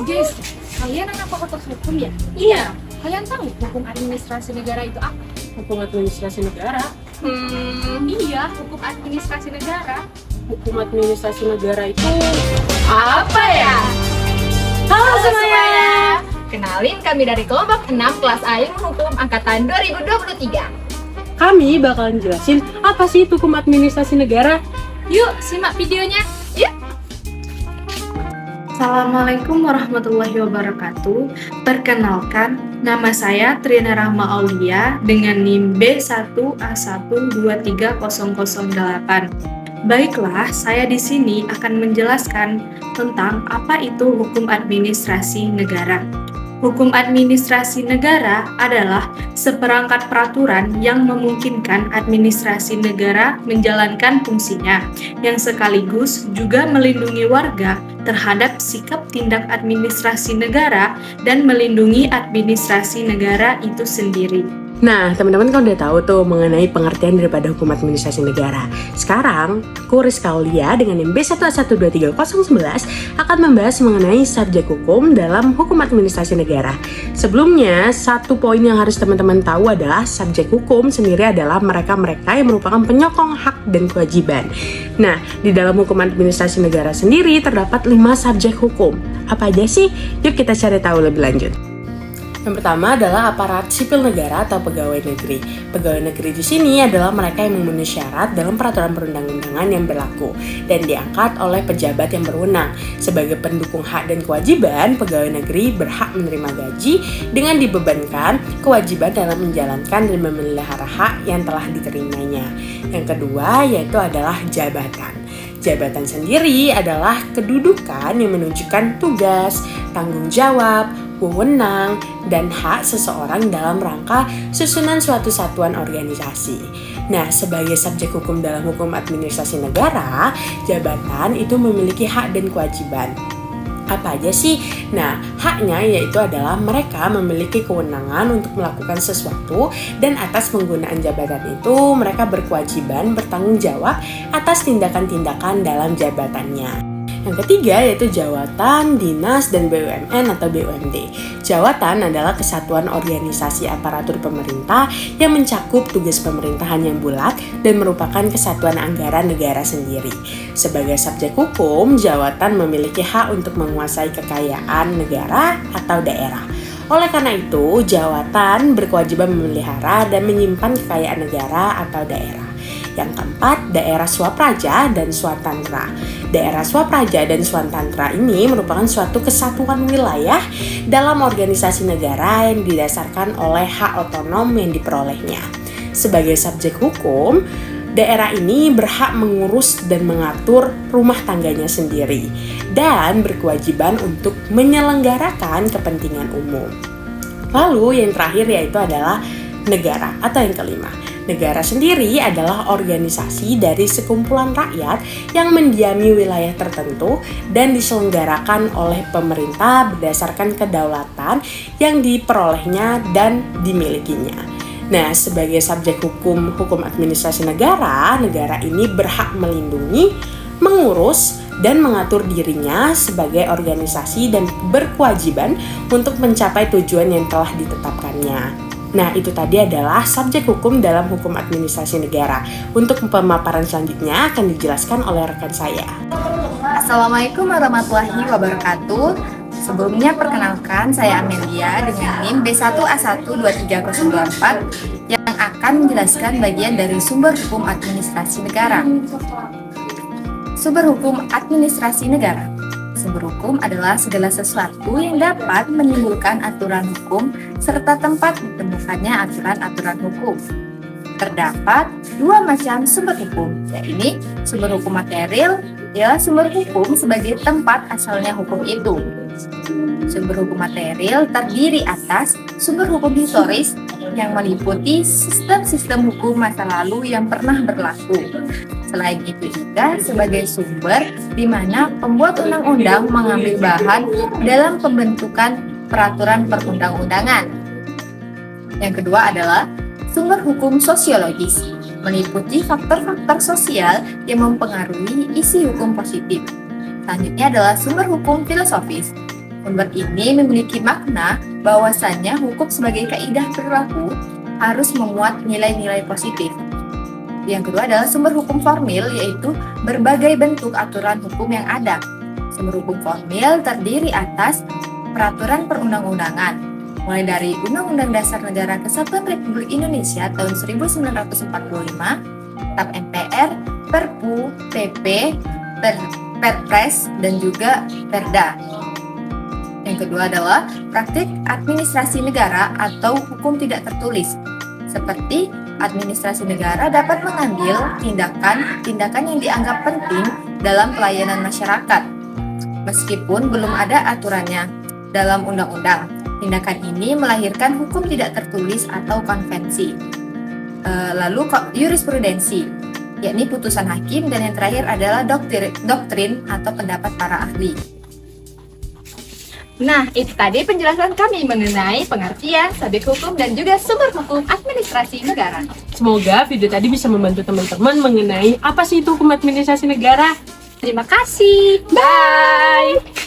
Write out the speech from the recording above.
Guys, kalian anak fakultas hukum ya? Iya. Kalian tahu hukum administrasi negara itu apa? Hukum administrasi negara. Iya, hukum administrasi negara. Hukum administrasi negara itu Apa ya? Halo semuanya. Kenalin, kami dari kelompok 6 kelas A Ilmu Hukum angkatan 2023. Kami bakalan jelasin apa sih itu hukum administrasi negara. Yuk, simak videonya. Yuk. Assalamualaikum warahmatullahi wabarakatuh. Perkenalkan, nama saya Triana Rahma Aulia dengan NIM B1A123008. Baiklah, saya di sini akan menjelaskan tentang apa itu hukum administrasi negara. Hukum administrasi negara adalah seperangkat peraturan yang memungkinkan administrasi negara menjalankan fungsinya, yang sekaligus juga melindungi warga terhadap sikap tindak administrasi negara dan melindungi administrasi negara itu sendiri. Nah, teman-teman kan udah tahu tuh mengenai pengertian daripada hukum administrasi negara. Sekarang, aku Rizka Aulia dengan NIM B1A1230011 akan membahas mengenai subjek hukum dalam hukum administrasi negara. Sebelumnya, satu poin yang harus teman-teman tahu adalah subjek hukum sendiri adalah mereka-mereka yang merupakan penyokong hak dan kewajiban. Nah, di dalam hukum administrasi negara sendiri terdapat 5 subjek hukum. Apa aja sih? Yuk kita cari tahu lebih lanjut. Yang pertama adalah aparat sipil negara atau pegawai negeri. Pegawai negeri di sini adalah mereka yang memenuhi syarat dalam peraturan perundang-undangan yang berlaku dan diangkat oleh pejabat yang berwenang. Sebagai pendukung hak dan kewajiban, pegawai negeri berhak menerima gaji dengan dibebankan kewajiban dalam menjalankan dan memelihara hak yang telah diterimanya. Yang kedua yaitu adalah jabatan. Jabatan sendiri adalah kedudukan yang menunjukkan tugas, tanggung jawab, wewenang, dan hak seseorang dalam rangka susunan suatu satuan organisasi. Nah, sebagai subjek hukum dalam hukum administrasi negara, jabatan itu memiliki hak dan kewajiban. Apa aja sih? Nah, haknya yaitu adalah mereka memiliki kewenangan untuk melakukan sesuatu dan atas penggunaan jabatan itu mereka berkewajiban bertanggung jawab atas tindakan-tindakan dalam jabatannya. Yang ketiga yaitu jawatan, dinas, dan BUMN atau BUMD. Jawatan adalah kesatuan organisasi aparatur pemerintah yang mencakup tugas pemerintahan yang bulat dan merupakan kesatuan anggaran negara sendiri. Sebagai subjek hukum, jawatan memiliki hak untuk menguasai kekayaan negara atau daerah. Oleh karena itu, jawatan berkewajiban memelihara dan menyimpan kekayaan negara atau daerah. Yang keempat, daerah swapraja dan swatantra. Daerah swapraja dan swatantra ini merupakan suatu kesatuan wilayah dalam organisasi negara yang didasarkan oleh hak otonom yang diperolehnya. Sebagai subjek hukum, daerah ini berhak mengurus dan mengatur rumah tangganya sendiri dan berkewajiban untuk menyelenggarakan kepentingan umum. Lalu yang terakhir yaitu adalah negara atau yang kelima. Negara sendiri adalah organisasi dari sekumpulan rakyat yang mendiami wilayah tertentu dan diselenggarakan oleh pemerintah berdasarkan kedaulatan yang diperolehnya dan dimilikinya. Nah, sebagai subjek hukum administrasi negara, negara ini berhak melindungi, mengurus, dan mengatur dirinya sebagai organisasi dan berkewajiban untuk mencapai tujuan yang telah ditetapkannya. Nah, itu tadi adalah subjek hukum dalam hukum administrasi negara. Untuk pemaparan selanjutnya akan dijelaskan oleh rekan saya. Assalamualaikum warahmatullahi wabarakatuh. Sebelumnya perkenalkan, saya Amelia dengan NIM B1A1230024 yang akan menjelaskan bagian dari sumber hukum administrasi negara. Sumber hukum administrasi negara. Sumber hukum adalah segala sesuatu yang dapat menimbulkan aturan hukum serta tempat ditemukannya aturan-aturan hukum. Terdapat 2 macam sumber hukum, yaitu sumber hukum material ialah sumber hukum sebagai tempat asalnya hukum itu. Sumber hukum material terdiri atas sumber hukum historis yang meliputi sistem-sistem hukum masa lalu yang pernah berlaku. Selain itu juga sebagai sumber di mana pembuat undang-undang mengambil bahan dalam pembentukan peraturan perundang-undangan. Yang kedua adalah sumber hukum sosiologis, meliputi faktor-faktor sosial yang mempengaruhi isi hukum positif. Selanjutnya adalah sumber hukum filosofis. Sumber ini memiliki makna bahwasannya hukum sebagai kaidah perilaku harus memuat nilai-nilai positif. Yang kedua adalah sumber hukum formil, yaitu berbagai bentuk aturan hukum yang ada. Sumber hukum formil terdiri atas peraturan perundang-undangan, mulai dari Undang-Undang Dasar Negara Kesatuan Republik Indonesia tahun 1945, Kitab MPR, Perpu, PP, Perpres, dan juga Perda. Yang kedua adalah praktik administrasi negara atau hukum tidak tertulis, seperti administrasi negara dapat mengambil tindakan yang dianggap penting dalam pelayanan masyarakat, meskipun belum ada aturannya dalam undang-undang. Tindakan ini melahirkan hukum tidak tertulis atau konvensi. Lalu jurisprudensi, yakni putusan hakim, dan yang terakhir adalah doktrin atau pendapat para ahli. Nah, itu tadi penjelasan kami mengenai pengertian, subjek hukum, dan juga sumber hukum administrasi negara. Semoga video tadi bisa membantu teman-teman mengenai apa sih itu hukum administrasi negara. Terima kasih. Bye!